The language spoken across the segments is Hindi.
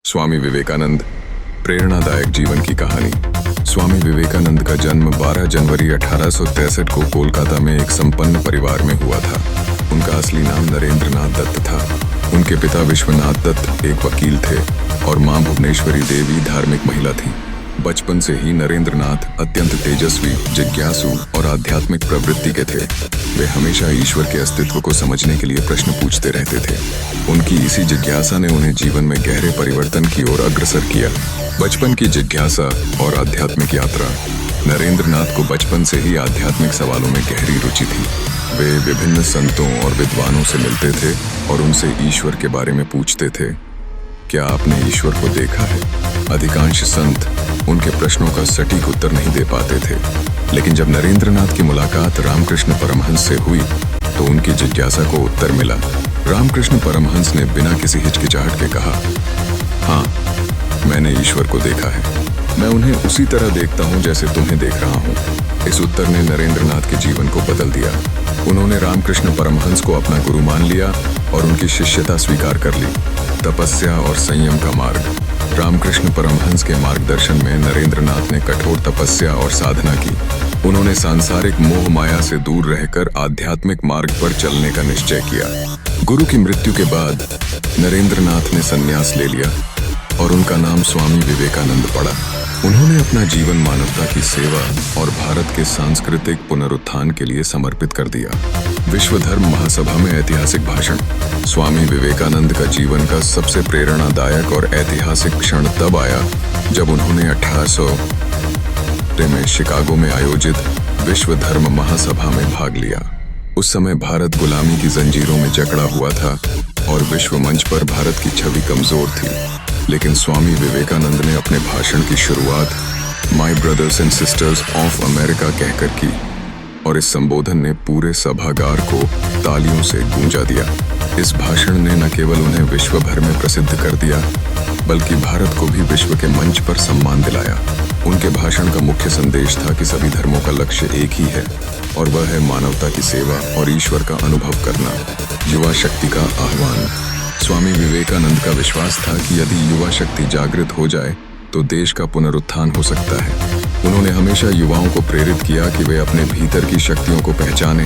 स्वामी विवेकानंद, प्रेरणादायक जीवन की कहानी। स्वामी विवेकानंद का जन्म 12 जनवरी 1863 को कोलकाता में एक संपन्न परिवार में हुआ था। उनका असली नाम नरेंद्र नाथ दत्त था। उनके पिता विश्वनाथ दत्त एक वकील थे और मां भुवनेश्वरी देवी धार्मिक महिला थीं। बचपन से ही नरेंद्र नाथ अत्यंत तेजस्वी, जिज्ञासु और आध्यात्मिक प्रवृत्ति के थे। वे हमेशा ईश्वर के अस्तित्व को समझने के लिए प्रश्न पूछते रहते थे। उनकी इसी जिज्ञासा ने उन्हें जीवन में गहरे परिवर्तन की ओर अग्रसर किया। बचपन की जिज्ञासा और आध्यात्मिक यात्रा। नरेंद्र नाथ को बचपन से ही आध्यात्मिक सवालों में गहरी रुचि थी। वे विभिन्न संतों और विद्वानों से मिलते थे और उनसे ईश्वर के बारे में पूछते थे, क्या आपने ईश्वर को देखा है? अधिकांश संत उनके प्रश्नों का सटीक उत्तर नहीं दे पाते थे, लेकिन जब नरेंद्र नाथ की मुलाकात रामकृष्ण परमहंस से हुई तो उनकी जिज्ञासा को उत्तर मिला। रामकृष्ण परमहंस ने बिना किसी हिचकिचाहट के कहा, हाँ, मैंने ईश्वर को देखा है। मैं उन्हें उसी तरह देखता हूँ जैसे तुम्हें देख रहा हूँ। इस उत्तर ने नरेंद्र नाथ के जीवन को बदल दिया। उन्होंने रामकृष्ण परमहंस को अपना गुरु मान लिया और उनकी शिष्यता स्वीकार कर ली। तपस्या और संयम का मार्ग। रामकृष्ण परमहंस के मार्गदर्शन में नरेंद्र नाथ ने कठोर तपस्या और साधना की। उन्होंने सांसारिक मोह माया से दूर रहकर आध्यात्मिक मार्ग पर चलने का निश्चय किया। गुरु की मृत्यु के बाद नरेंद्र नाथ ने संन्यास ले लिया और उनका नाम स्वामी विवेकानंद पड़ा। उन्होंने अपना जीवन मानवता की सेवा और भारत के सांस्कृतिक पुनरुत्थान के लिए समर्पित कर दिया। विश्व धर्म महासभा में ऐतिहासिक भाषण। स्वामी विवेकानंद का जीवन का सबसे प्रेरणादायक और ऐतिहासिक क्षण तब आया जब उन्होंने 1800 में शिकागो में आयोजित विश्व धर्म महासभा में भाग लिया। उस समय भारत गुलामी की जंजीरों में जकड़ा हुआ था और विश्व मंच पर भारत की छवि कमजोर थी। लेकिन स्वामी विवेकानंद ने अपने भाषण की शुरुआत my brothers and sisters of America कहकर की और इस संबोधन ने पूरे सभागार को तालियों से गूंजा दिया। इस भाषण ने न केवल उन्हें विश्व भर में प्रसिद्ध कर दिया, बल्कि भारत को भी विश्व के मंच पर सम्मान दिलाया। उनके भाषण का मुख्य संदेश था कि सभी धर्मों का लक्ष्य एक ही है और वह है मानवता की सेवा और ईश्वर का अनुभव करना। युवा शक्ति का आह्वान। स्वामी विवेकानंद का विश्वास था कि यदि युवा शक्ति जागृत हो जाए तो देश का पुनरुत्थान हो सकता है। उन्होंने हमेशा युवाओं को प्रेरित किया कि वे अपने भीतर की शक्तियों को पहचानें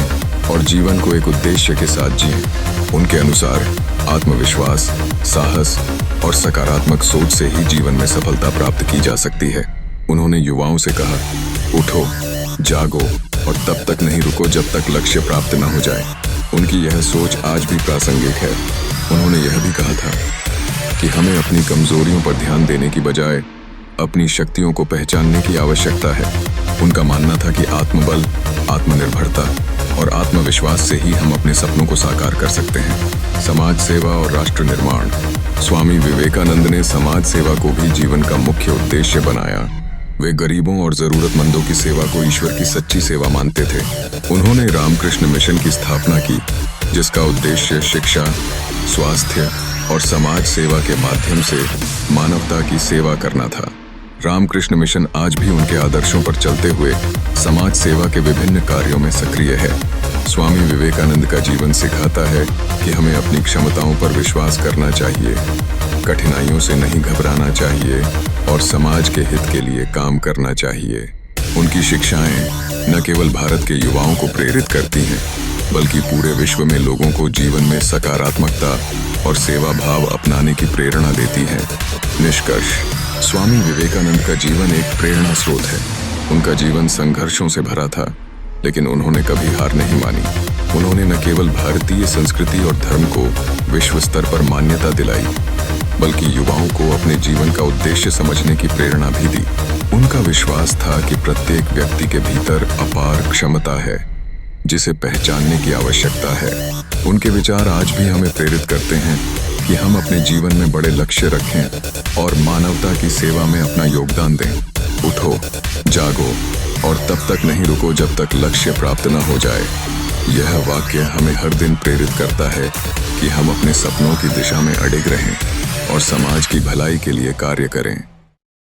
और जीवन को एक उद्देश्य के साथ जिएं। उनके अनुसार आत्मविश्वास, साहस और सकारात्मक सोच से ही जीवन में सफलता प्राप्त की जा सकती है। उन्होंने युवाओं से कहा, उठो, जागो और तब तक नहीं रुको जब तक लक्ष्य प्राप्त न हो जाए। उनकी यह सोच आज भी प्रासंगिक है। उन्होंने यह भी कहा था कि हमें अपनी कमजोरियों पर ध्यान देने की बजाय अपनी शक्तियों को पहचानने की आवश्यकता है। उनका मानना था कि आत्मबल, आत्मनिर्भरता और आत्मविश्वास से ही हम अपने सपनों को साकार कर सकते हैं। समाज सेवा और राष्ट्र निर्माण। स्वामी विवेकानंद ने समाज सेवा को भी जीवन का मुख्य उद्देश्य बनाया। वे गरीबों और जरूरतमंदों की सेवा को ईश्वर की सच्ची सेवा मानते थे। उन्होंने रामकृष्ण मिशन की स्थापना की, जिसका उद्देश्य शिक्षा, स्वास्थ्य और समाज सेवा के माध्यम से मानवता की सेवा करना था। रामकृष्ण मिशन आज भी उनके आदर्शों पर चलते हुए समाज सेवा के विभिन्न कार्यों में सक्रिय है। स्वामी विवेकानंद का जीवन सिखाता है कि हमें अपनी क्षमताओं पर विश्वास करना चाहिए, कठिनाइयों से नहीं घबराना चाहिए और समाज के हित के लिए काम करना चाहिए। उनकी शिक्षाएं न केवल भारत के युवाओं को प्रेरित करती हैं, बल्कि पूरे विश्व में लोगों को जीवन में सकारात्मकता और सेवा भाव अपनाने की प्रेरणा देती हैं। निष्कर्ष। स्वामी विवेकानंद का जीवन एक प्रेरणा स्रोत है। उनका जीवन संघर्षों से भरा था, लेकिन उन्होंने कभी हार नहीं मानी। उन्होंने न केवल भारतीय संस्कृति और धर्म को विश्व स्तर पर मान्यता दिलाई, बल्कि युवाओं को अपने जीवन का उद्देश्य समझने की प्रेरणा भी दी। उनका विश्वास था कि प्रत्येक व्यक्ति के भीतर अपार क्षमता है, जिसे पहचानने की आवश्यकता है। उनके विचार आज भी हमें प्रेरित करते हैं कि हम अपने जीवन में बड़े लक्ष्य रखें और मानवता की सेवा में अपना योगदान दें। उठो, जागो और तब तक नहीं रुको जब तक लक्ष्य प्राप्त न हो जाए। यह वाक्य हमें हर दिन प्रेरित करता है कि हम अपने सपनों की दिशा में अडिग रहें और समाज की भलाई के लिए कार्य करें।